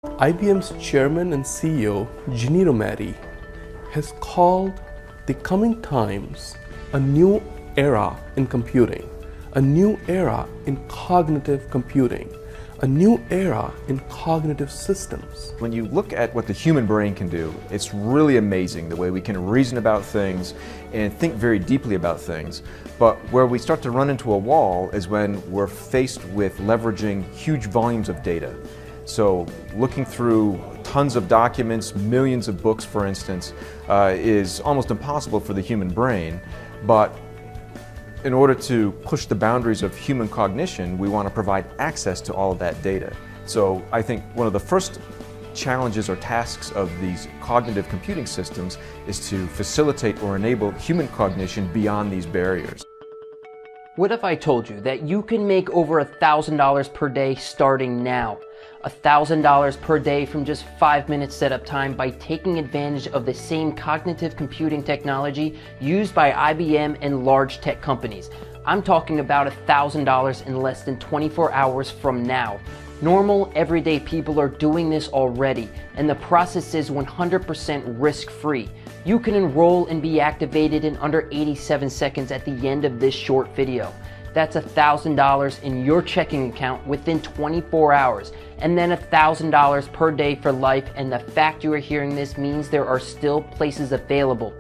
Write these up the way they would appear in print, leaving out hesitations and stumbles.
IBM's chairman and CEO, Ginni Rometty, has called the coming times a new era in computing, a new era in cognitive computing, a new era in cognitive systems. When you look at what the human brain can do, it's really amazing the way we can reason about things and think very deeply about things. But where we start to run into a wall is when we're faced with leveraging huge volumes of data. So looking through tons of documents, millions of books, for instance, is almost impossible for the human brain. But in order to push the boundaries of human cognition, we want to provide access to all of that data. So I think one of the first challenges or tasks of these cognitive computing systems is to facilitate or enable human cognition beyond these barriers. What if I told you that you can make over $1,000 per day starting now? $1,000 per day from just 5 minutes setup time by taking advantage of the same cognitive computing technology used by IBM and large tech companies. I'm talking about $1,000 in less than 24 hours from now. Normal, everyday people are doing this already, and the process is 100% risk-free. You can enroll and be activated in under 87 seconds at the end of this short video. That's $1,000 in your checking account within 24 hours, and then $1,000 per day for life, and the fact you are hearing this means there are still places available.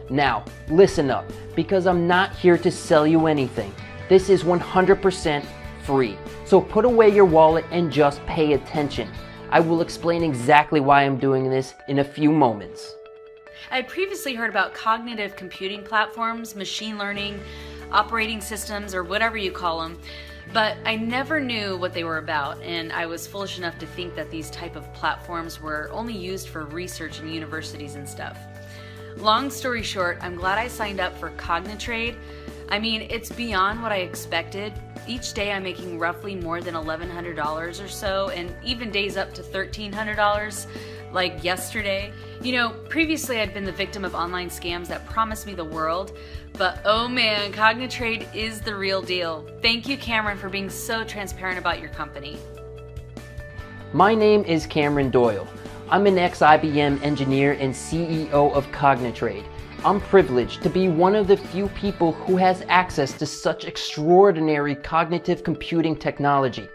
Now, listen up, because I'm not here to sell you anything. This is 100% free. So put away your wallet and just pay attention. I will explain exactly why I'm doing this in a few moments. I had previously heard about cognitive computing platforms, machine learning, operating systems, or whatever you call them, but I never knew what they were about, and I was foolish enough to think that these type of platforms were only used for research in universities and stuff. Long story short, I'm glad I signed up for Cognitrade. I mean, it's beyond what I expected. Each day I'm making roughly more than $1,100 or so, and even days up to $1,300, like yesterday. You know, previously I'd been the victim of online scams that promised me the world, but oh man, Cognitrade is the real deal. Thank you, Cameron, for being so transparent about your company. My name is Cameron Doyle. I'm an ex-IBM engineer and CEO of Cognitrade. I'm privileged to be one of the few people who has access to such extraordinary cognitive computing technology.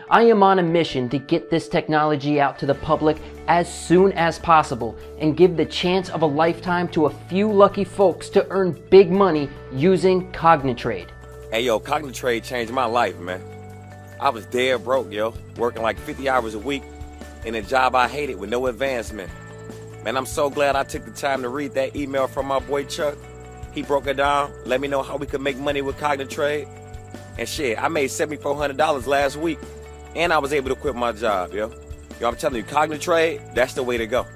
I am on a mission to get this technology out to the public as soon as possible and give the chance of a lifetime to a few lucky folks to earn big money using Cognitrade. Hey yo, Cognitrade changed my life, man. I was dead broke, yo, working like 50 hours a week in a job I hated with no advancement. Man, I'm so glad I took the time to read that email from my boy Chuck. He broke it down, let me know how we could make money with Cognitrade. And shit, I made $7,400 last week. And I was able to quit my job, yo. Yo, I'm telling you, Cognitrade, that's the way to go.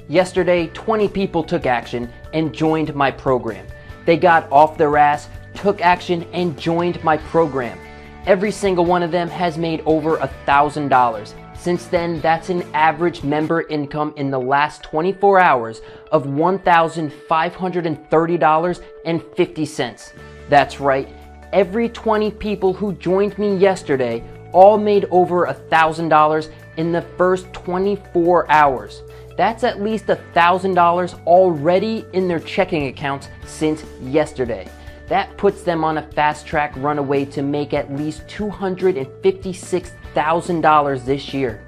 Yesterday, 20 people took action and joined my program. They got off their ass, took action, and joined my program. Every single one of them has made over $1,000. Since then, that's an average member income in the last 24 hours of $1,530.50. That's right, every 20 people who joined me yesterday all made over $1,000 in the first 24 hours. That's at least $1,000 already in their checking accounts since yesterday. That puts them on a fast track runaway to make at least $256,000 this year.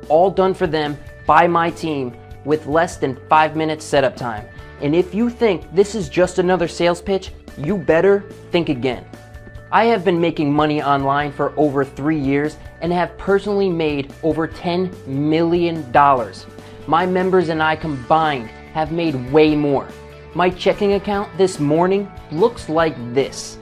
All done for them by my team with less than 5 minutes setup time. And if you think this is just another sales pitch, you better think again. I have been making money online for over 3 years and have personally made over $10 million. My members and I combined have made way more. My checking account this morning looks like this.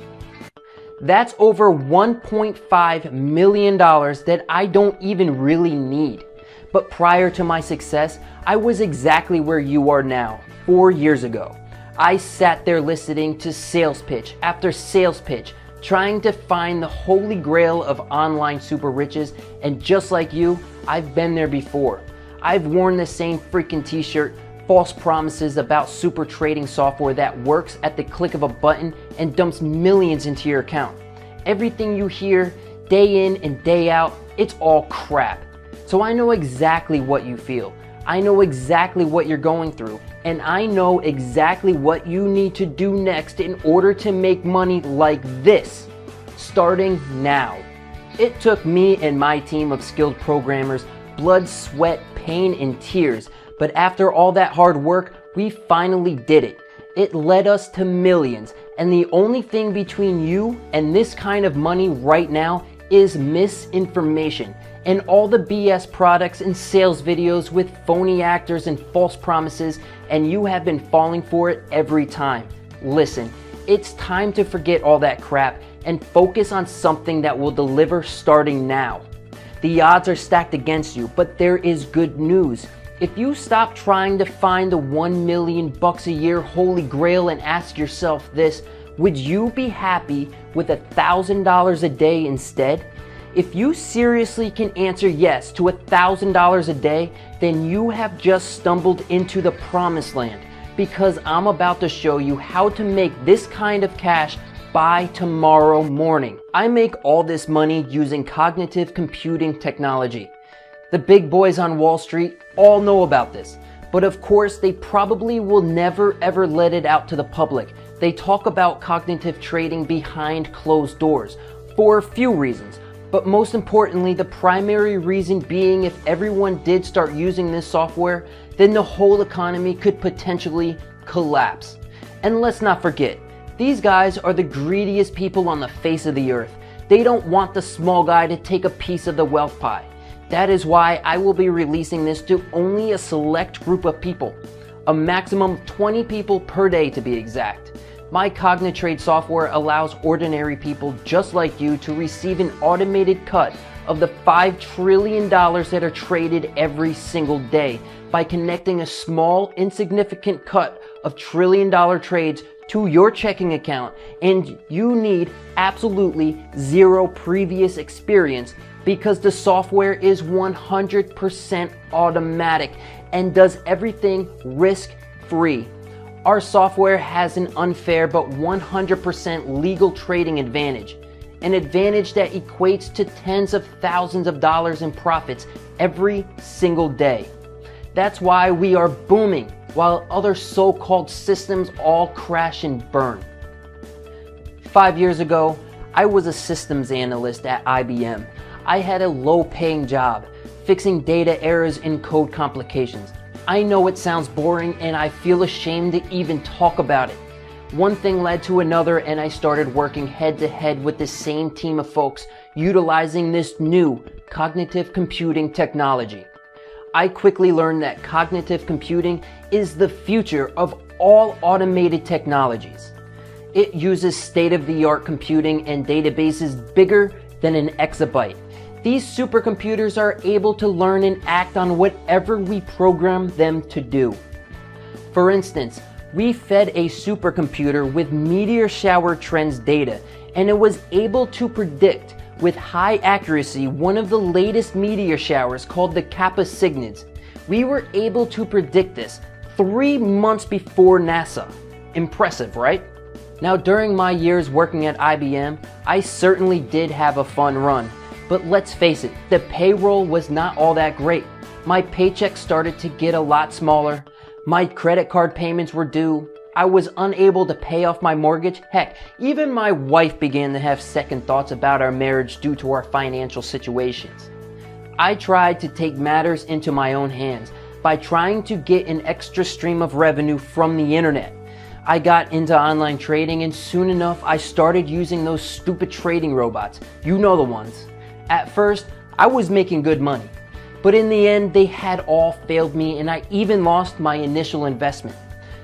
That's over $1.5 million that I don't even really need. But prior to my success, I was exactly where you are now, 4 years ago. I sat there listening to sales pitch after sales pitch, trying to find the holy grail of online super riches, and just like you, I've been there before. I've worn the same freaking t-shirt, false promises about super trading software that works at the click of a button and dumps millions into your account. Everything you hear day in and day out, it's all crap. So I know exactly what you feel. I know exactly what you're going through, and I know exactly what you need to do next in order to make money like this, starting now. It took me and my team of skilled programmers blood, sweat, pain, and tears, but after all that hard work, we finally did it. It led us to millions, and the only thing between you and this kind of money right now is misinformation and all the BS products and sales videos with phony actors and false promises, and you have been falling for it every time. Listen, it's time to forget all that crap and focus on something that will deliver starting now. The odds are stacked against you, but there is good news. If you stop trying to find the $1 million a year holy grail and ask yourself this, would you be happy with $1,000 a day instead? If you seriously can answer yes to $1,000 a day, then you have just stumbled into the promised land, because I'm about to show you how to make this kind of cash by tomorrow morning. I make all this money using cognitive computing technology. The big boys on Wall Street all know about this, but of course they probably will never ever let it out to the public. They talk about cognitive trading behind closed doors for a few reasons, but most importantly, the primary reason being if everyone did start using this software, then the whole economy could potentially collapse. And let's not forget, these guys are the greediest people on the face of the earth. They don't want the small guy to take a piece of the wealth pie. That is why I will be releasing this to only a select group of people, a maximum of 20 people per day to be exact. My CogniTrade software allows ordinary people just like you to receive an automated cut of the $5 trillion that are traded every single day by connecting a small, insignificant cut of trillion-dollar trades to your checking account, and you need absolutely zero previous experience because the software is 100% automatic and does everything risk-free. Our software has an unfair but 100% legal trading advantage, an advantage that equates to tens of thousands of dollars in profits every single day. That's why we are booming while other so-called systems all crash and burn. 5 years ago, I was a systems analyst at IBM. I had a low-paying job, fixing data errors and code complications. I know it sounds boring and I feel ashamed to even talk about it. One thing led to another and I started working head-to-head with the same team of folks utilizing this new cognitive computing technology. I quickly learned that cognitive computing is the future of all automated technologies. It uses state-of-the-art computing and databases bigger than an exabyte. These supercomputers are able to learn and act on whatever we program them to do. For instance, we fed a supercomputer with meteor shower trends data, and it was able to predict with high accuracy one of the latest meteor showers called the Kappa Cygnids. We were able to predict this 3 months before NASA. Impressive, right? Now, during my years working at IBM, I certainly did have a fun run. But let's face it, the payroll was not all that great. My paycheck started to get a lot smaller. My credit card payments were due. I was unable to pay off my mortgage. Heck, even my wife began to have second thoughts about our marriage due to our financial situations. I tried to take matters into my own hands by trying to get an extra stream of revenue from the internet. I got into online trading and soon enough I started using those stupid trading robots. You know the ones. At first, I was making good money, but in the end, they had all failed me and I even lost my initial investment.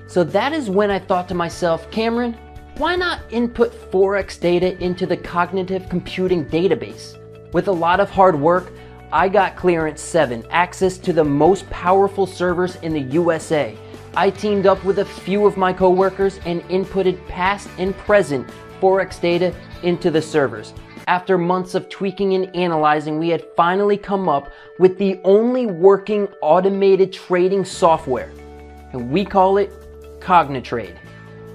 So that is when I thought to myself, Cameron, why not input Forex data into the cognitive computing database? With a lot of hard work, I got Clearance 7, access to the most powerful servers in the USA. I teamed up with a few of my coworkers and inputted past and present Forex data into the servers. After months of tweaking and analyzing, we had finally come up with the only working automated trading software, and we call it CogniTrade.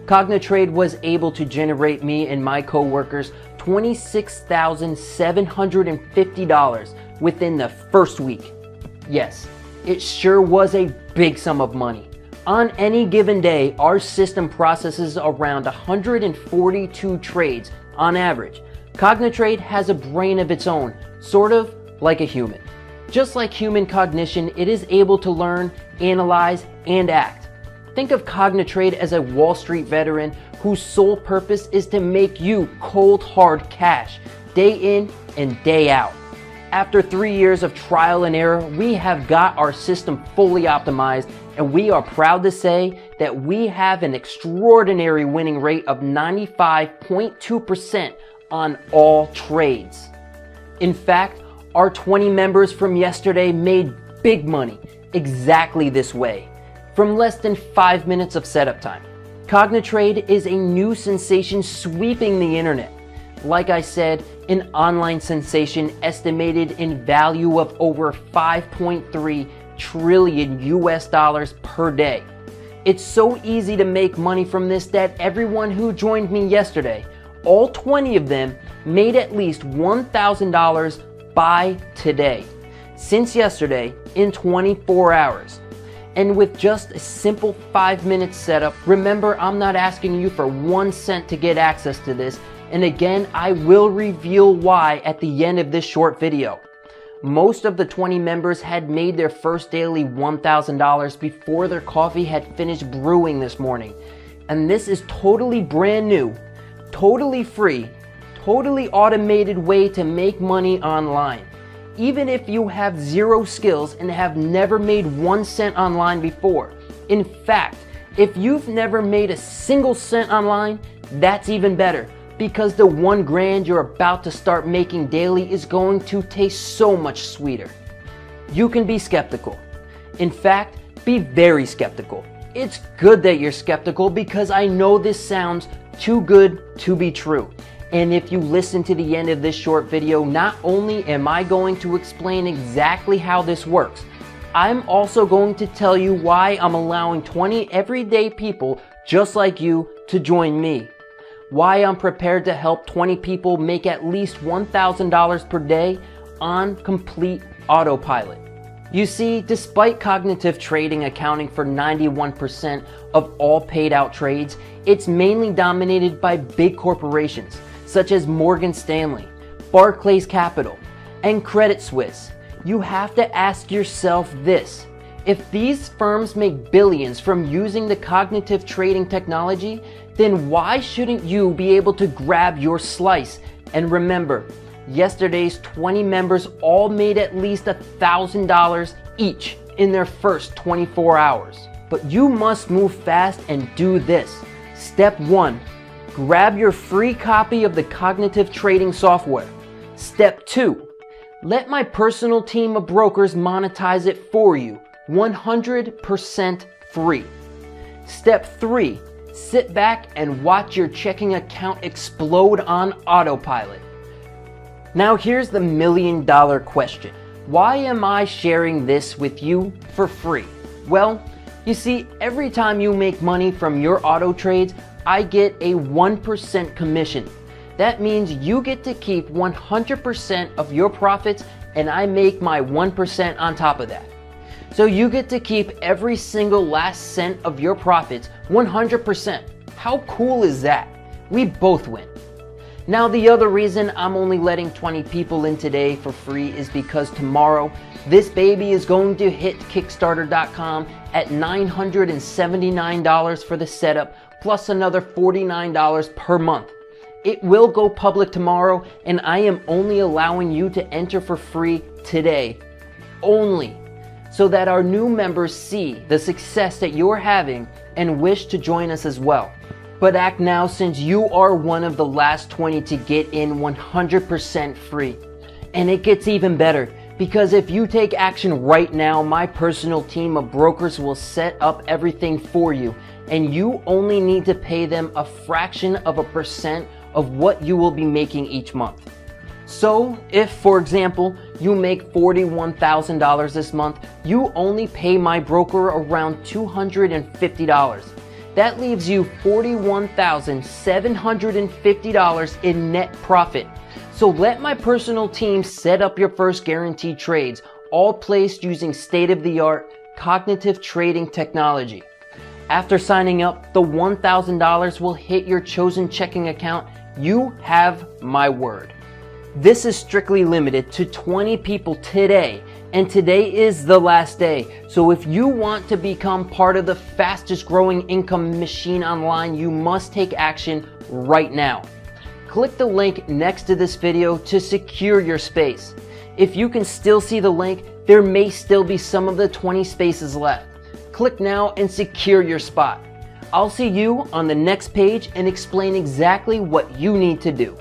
CogniTrade was able to generate me and my coworkers $26,750 within the first week. Yes, it sure was a big sum of money. On any given day, our system processes around 142 trades on average. Cognitrade has a brain of its own, sort of like a human. Just like human cognition, it is able to learn, analyze, and act. Think of Cognitrade as a Wall Street veteran whose sole purpose is to make you cold hard cash, day in and day out. After 3 years of trial and error, we have got our system fully optimized, and we are proud to say that we have an extraordinary winning rate of 95.2% on all trades. In fact, our 20 members from yesterday made big money exactly this way, from less than 5 minutes of setup time. Cognitrade is a new sensation sweeping the internet. Like I said, an online sensation estimated in value of over 5.3 trillion US dollars per day. It's so easy to make money from this that everyone who joined me yesterday, all 20 of them, made at least $1,000 by today, since yesterday, in 24 hours. And with just a simple 5-minute setup, remember, I'm not asking you for 1 cent to get access to this, and again, I will reveal why at the end of this short video. Most of the 20 members had made their first daily $1,000 before their coffee had finished brewing this morning. And this is totally brand new, totally free, totally automated way to make money online. Even if you have 0 skills and have never made 1 cent online before. In fact, if you've never made a single cent online, that's even better, because the 1 grand you're about to start making daily is going to taste so much sweeter. You can be skeptical. In fact, be very skeptical. It's good that you're skeptical because I know this sounds too good to be true. And if you listen to the end of this short video, not only am I going to explain exactly how this works, I'm also going to tell you why I'm allowing 20 everyday people just like you to join me. Why I'm prepared to help 20 people make at least $1,000 per day on complete autopilot. You see, despite cognitive trading accounting for 91% of all paid out trades, it's mainly dominated by big corporations such as Morgan Stanley, Barclays Capital, and Credit Suisse. You have to ask yourself this: if these firms make billions from using the cognitive trading technology, then why shouldn't you be able to grab your slice? And remember, yesterday's 20 members all made at least $1,000 each in their first 24 hours. But you must move fast and do this. Step 1. Grab your free copy of the cognitive trading software. Step 2. Let my personal team of brokers monetize it for you, 100% free. Step 3. Sit back and watch your checking account explode on autopilot. Now here's the $1,000,000 question. Why am I sharing this with you for free? Well, you see, every time you make money from your auto trades, I get a 1% commission. That means you get to keep 100% of your profits and I make my 1% on top of that. So you get to keep every single last cent of your profits 100%. How cool is that? We both win. Now the other reason I'm only letting 20 people in today for free is because tomorrow this baby is going to hit Kickstarter.com at $979 for the setup plus another $49 per month. It will go public tomorrow and I am only allowing you to enter for free today. Only. So that our new members see the success that you're having and wish to join us as well. But act now since you are one of the last 20 to get in 100% free. And it gets even better because if you take action right now, my personal team of brokers will set up everything for you and you only need to pay them a fraction of a percent of what you will be making each month. So if, for example, you make $41,000 this month, you only pay my broker around $250. That leaves you $41,750 in net profit. So let my personal team set up your first guaranteed trades all placed using state-of-the-art cognitive trading technology. After signing up, the $1,000 will hit your chosen checking account. You have my word. This is strictly limited to 20 people today, and today is the last day. So if you want to become part of the fastest growing income machine online, you must take action right now. Click the link next to this video to secure your space. If you can still see the link, there may still be some of the 20 spaces left. Click now and secure your spot. I'll see you on the next page and explain exactly what you need to do.